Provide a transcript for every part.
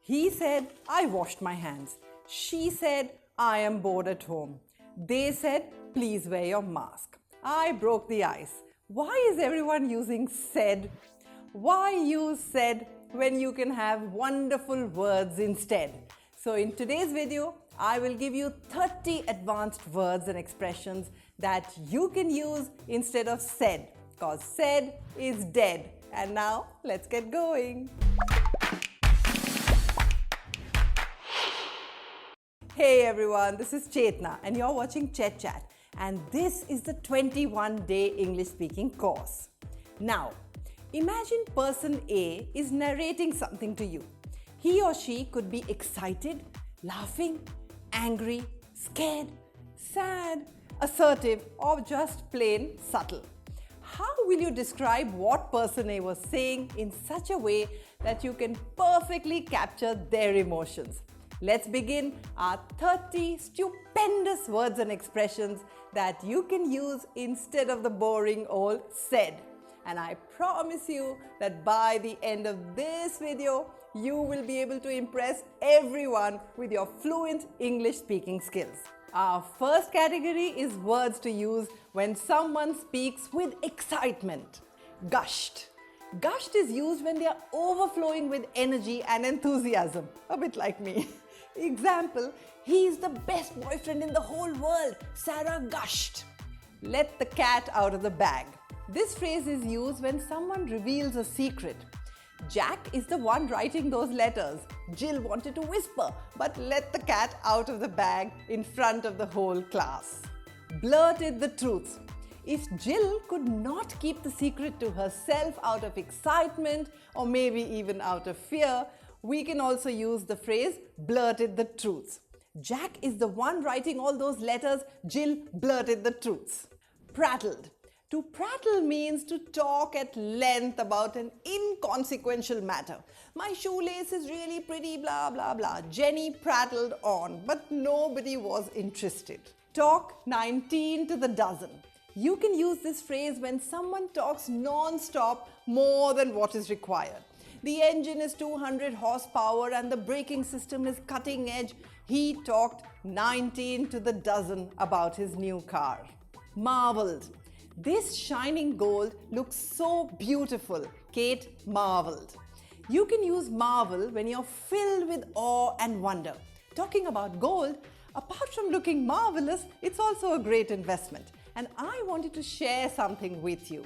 He said, I washed my hands. She said, I am bored at home. They said, please wear your mask. I broke the ice. Why is everyone using said? Why use said when you can have wonderful words instead? So in today's video, I will give you 30 advanced words and expressions that you can use instead of said, because said is dead. And now let's get going. Hey everyone, this is Chetna and you're watching ChetChat, and this is the 21-day English speaking course. Now, imagine person A is narrating something to you. He or she could be excited, laughing, angry, scared, sad, assertive, or just plain subtle. How will you describe what person A was saying in such a way that you can perfectly capture their emotions? Let's begin our 30 stupendous words and expressions that you can use instead of the boring old said. And I promise you that by the end of this video, you will be able to impress everyone with your fluent English speaking skills. Our first category is words to use when someone speaks with excitement. Gushed. Gushed is used when they are overflowing with energy and enthusiasm, a bit like me. Example, he's the best boyfriend in the whole world, Sarah gushed. Let the cat out of the bag. This phrase is used when someone reveals a secret. Jack is the one writing those letters. Jill wanted to whisper, but let the cat out of the bag in front of the whole class. Blurted the truth. If Jill could not keep the secret to herself out of excitement or maybe even out of fear, we can also use the phrase blurted the truth. Jack is the one writing all those letters. Jill blurted the truths. Prattled. To prattle means to talk at length about an inconsequential matter. My shoelace is really pretty, blah, blah, blah. Jenny prattled on, but nobody was interested. Talk 19 to the dozen. You can use this phrase when someone talks non-stop more than what is required. The engine is 200 horsepower and the braking system is cutting edge. He talked 19 to the dozen about his new car. Marveled. This shining gold looks so beautiful. Kate marveled. You can use marvel when you're filled with awe and wonder. Talking about gold, apart from looking marvelous, it's also a great investment. And I wanted to share something with you.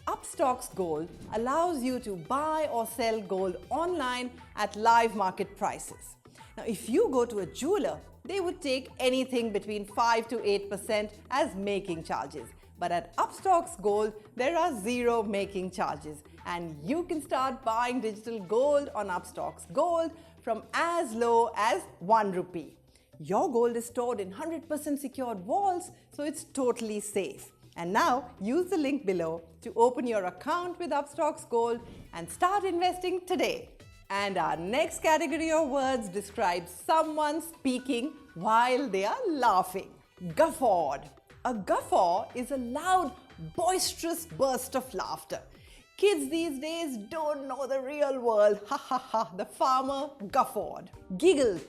Upstox Gold allows you to buy or sell gold online at live market prices. Now, if you go to a jeweler, they would take anything between 5 to 8% as making charges. But at Upstox Gold, there are zero making charges, and you can start buying digital gold on Upstox Gold from as low as 1 rupee. Your gold is stored in 100% secured vaults, so it's totally safe. And now, use the link below to open your account with Upstox Gold and start investing today. And our next category of words describes someone speaking while they are laughing. Guffawed. A guffaw is a loud, boisterous burst of laughter. Kids these days don't know the real world. Ha ha ha, the farmer guffawed. Giggled.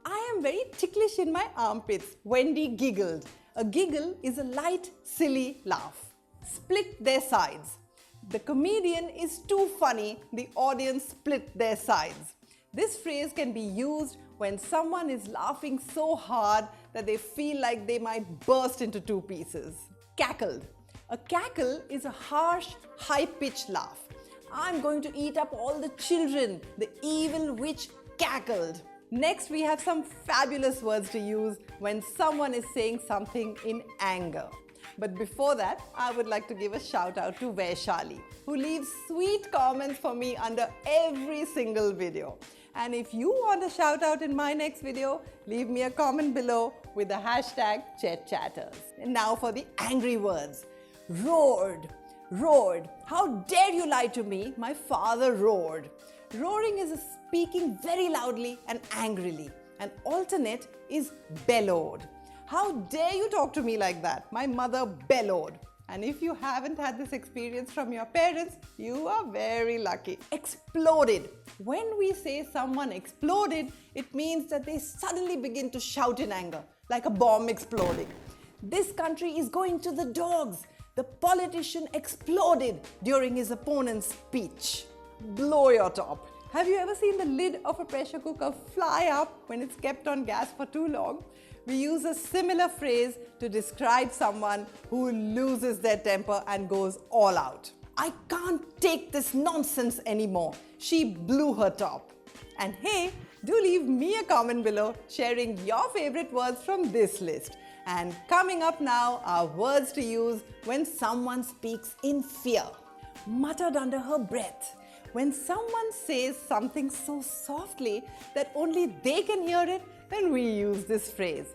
I am very ticklish in my armpits. Wendy giggled. A giggle is a light, silly laugh. Split their sides. The comedian is too funny, the audience split their sides. This phrase can be used when someone is laughing so hard that they feel like they might burst into two pieces. Cackled. A cackle is a harsh, high-pitched laugh. I'm going to eat up all the children, the evil witch cackled. Next, we have some fabulous words to use when someone is saying something in anger. But before that, I would like to give a shout out to Vaishali, who leaves sweet comments for me under every single video. And if you want a shout out in my next video, leave me a comment below with the hashtag ChetChatters. And now for the angry words. Roared. Roared. How dare you lie to me? My father roared. Roaring is speaking very loudly and angrily. An alternate is bellowed. How dare you talk to me like that? My mother bellowed. And if you haven't had this experience from your parents, you are very lucky. Exploded. When we say someone exploded, it means that they suddenly begin to shout in anger, like a bomb exploding. This country is going to the dogs. The politician exploded during his opponent's speech. Blow your top. Have you ever seen the lid of a pressure cooker fly up when it's kept on gas for too long? We use a similar phrase to describe someone who loses their temper and goes all out. I can't take this nonsense anymore. She blew her top. And hey, do leave me a comment below sharing your favorite words from this list. And coming up now are words to use when someone speaks in fear. Muttered under her breath. When someone says something so softly that only they can hear it, then we use this phrase.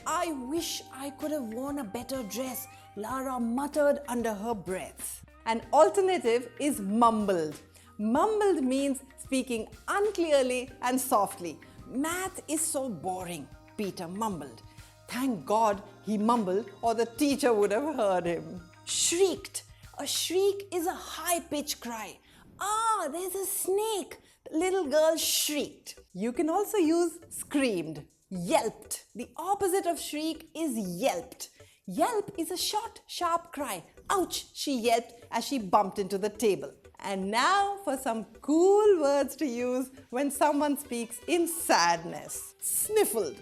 I wish I could have worn a better dress, Lara muttered under her breath. An alternative is mumbled. Mumbled means speaking unclearly and softly. Math is so boring, Peter mumbled. Thank God he mumbled or the teacher would have heard him. Shrieked. A shriek is a high-pitched cry. Ah, there's a snake, the little girl shrieked. You can also use screamed. Yelped. The opposite of shriek is yelped. Yelp is a short, sharp cry. Ouch, she yelped as she bumped into the table. And now for some cool words to use when someone speaks in sadness. Sniffled.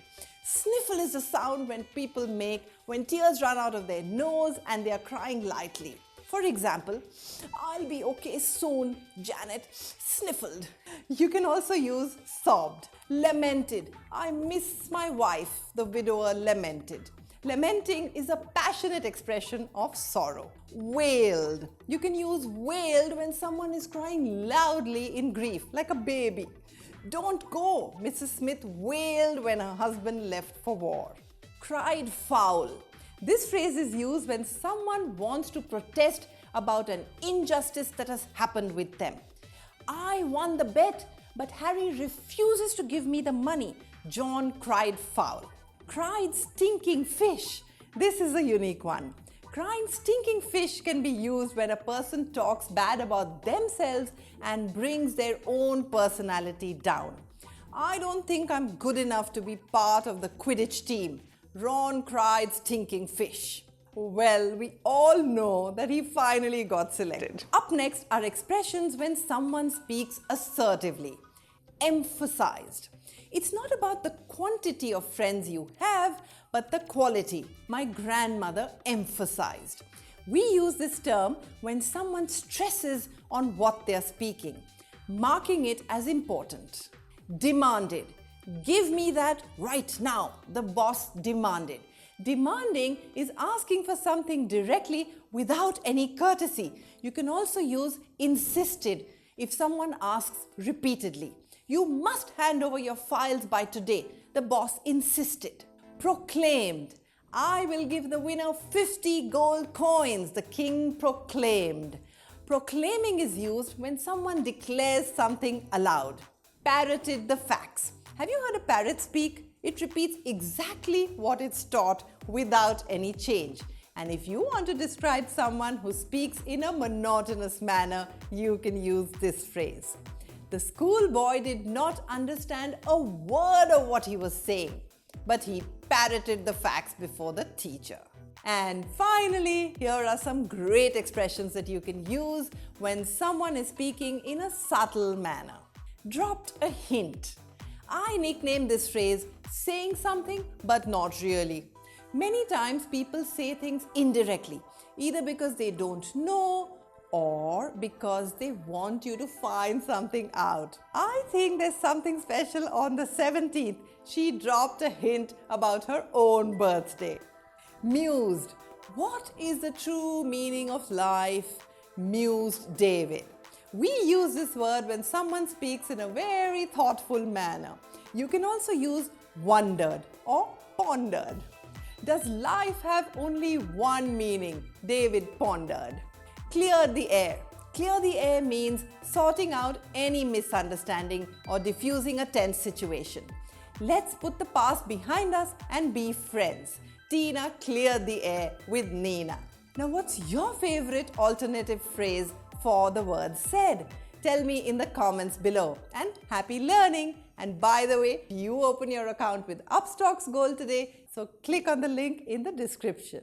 Sniffle is the sound when people make when tears run out of their nose and they are crying lightly. For example, I'll be okay soon, Janet sniffled. You can also use sobbed. Lamented. I miss my wife, the widower lamented. Lamenting is a passionate expression of sorrow. Wailed. You can use wailed when someone is crying loudly in grief, like a baby. Don't go, Mrs. Smith wailed when her husband left for war. Cried foul. This phrase is used when someone wants to protest about an injustice that has happened with them. I won the bet, but Harry refuses to give me the money. John cried foul. Cried stinking fish. This is a unique one. Crying stinking fish can be used when a person talks bad about themselves and brings their own personality down. I don't think I'm good enough to be part of the Quidditch team. Ron cried stinking fish. Well, we all know that he finally got selected. Up next are expressions when someone speaks assertively. Emphasized. It's not about the quantity of friends you have, but the quality. My grandmother emphasized. We use this term when someone stresses on what they're speaking, marking it as important. Demanded. Give me that right now, the boss demanded. Demanding is asking for something directly without any courtesy. You can also use insisted if someone asks repeatedly. You must hand over your files by today, the boss insisted. Proclaimed. I will give the winner 50 gold coins, the king proclaimed. Proclaiming is used when someone declares something aloud. Parroted the facts. Have you heard a parrot speak? It repeats exactly what it's taught without any change. And if you want to describe someone who speaks in a monotonous manner, you can use this phrase. The schoolboy did not understand a word of what he was saying, but he parroted the facts before the teacher. And finally, here are some great expressions that you can use when someone is speaking in a subtle manner. Dropped a hint. I nicknamed this phrase saying something but not really. Many times people say things indirectly, either because they don't know or because they want you to find something out. I think there's something special on the 17th. She dropped a hint about her own birthday. Mused. What is the true meaning of life? Mused David. We use this word when someone speaks in a very thoughtful manner. You can also use wondered or pondered. Does life have only one meaning? David pondered. Cleared the air. Clear the air means sorting out any misunderstanding or diffusing a tense situation. Let's put the past behind us and be friends. Tina cleared the air with Nina. Now, what's your favorite alternative phrase for the word said? Tell me in the comments below. And happy learning! And by the way, you open your account with Upstocks Gold today, so click on the link in the description.